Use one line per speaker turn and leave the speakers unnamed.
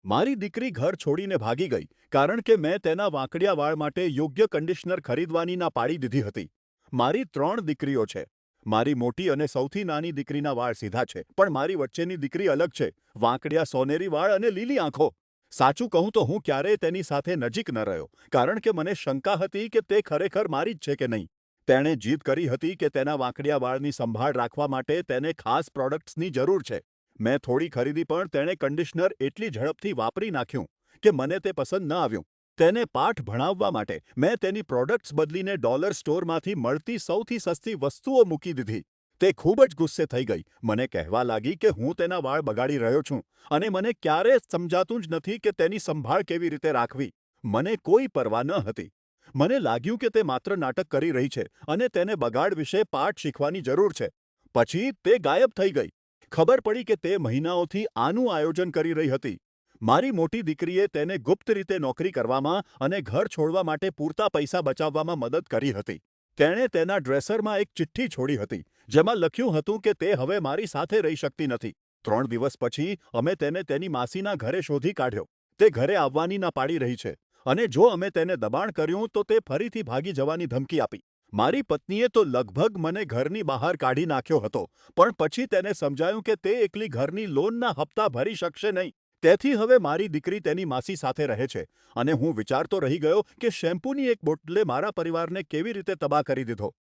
મારી દીકરી ઘર છોડીને ભાગી ગઈ કારણ કે મેં તેના વાંકડિયા વાળ માટે યોગ્ય કન્ડિશનર ખરીદવાની ના પાડી દીધી હતી. મારી 3 દીકરીઓ છે. મારી મોટી અને સૌથી નાની દીકરીના વાળ સીધા છે, પણ મારી વચ્ચેની દીકરી અલગ છે, વાંકડિયા સોનેરી વાળ અને લીલી આંખો. સાચું કહું તો હું ક્યારેય તેની સાથે નજીક ન રહ્યો કારણ કે મને શંકા હતી કે તે ખરેખર મારી જ છે કે નહીં. તેણે જીદ કરી હતી કે તેના વાંકડિયા વાળની સંભાળ રાખવા માટે તેને ખાસ પ્રોડક્ટ્સની જરૂર છે. મેં થોડી ખરીદી પણ તેણે કન્ડિશનર એટલી ઝડપથી વાપરી નાખ્યું કે મને તે પસંદ ન આવ્યું. તેને પાઠ ભણાવવા માટે મેં તેની પ્રોડક્ટ્સ બદલીને ડોલર સ્ટોરમાંથી મળતી સૌથી સસ્તી વસ્તુઓ મૂકી દીધી. તે ખૂબ જ ગુસ્સે થઈ ગઈ, મને કહેવા લાગી કે હું તેના વાળ બગાડી રહ્યો છું અને મને ક્યારેય સમજાતું જ નથી કે તેની સંભાળ કેવી રીતે રાખવી. મને કોઈ પરવા ન હતી. મને લાગ્યું કે તે માત્ર નાટક કરી રહી છે અને તેને બગાડ વિશે પાઠ શીખવાની જરૂર છે. પછી તે ગાયબ થઈ ગઈ. ખબર પડી કે તે મહિનાઓથી આનું આયોજન કરી રહી હતી. મારી મોટી દીકરીએ તેને ગુપ્ત રીતે નોકરી કરવામાં અને ઘર છોડવા માટે પૂરતા પૈસા બચાવવામાં મદદ કરી હતી. તેણે તેના ડ્રેસરમાં એક ચિઠ્ઠી છોડી હતી, જેમાં લખ્યું હતું કે તે હવે મારી સાથે રહી શકતી નથી. 3 દિવસ પછી અમે તેને તેની માસીના ઘરે શોધી કાઢ્યો. તે ઘરે આવવાની ના પાડી રહી છે અને જો અમે તેને દબાણ કર્યું તો તે ફરીથી ભાગી જવાની ધમકી આપી. મારી પત્નીએ તો લગભગ મને ઘરની બહાર કાઢી નાખ્યો હતો, પણ પછી તેને સમજાયું કે તે એકલી ઘરની લોનના હપ્તા ભરી શકશે નહીં. તેથી હવે મારી દીકરી તેની માસી સાથે રહે છે અને હું વિચારતો રહી ગયો કે શેમ્પૂની એક બોટલે મારા પરિવારને કેવી રીતે તબાહ કરી દીધો.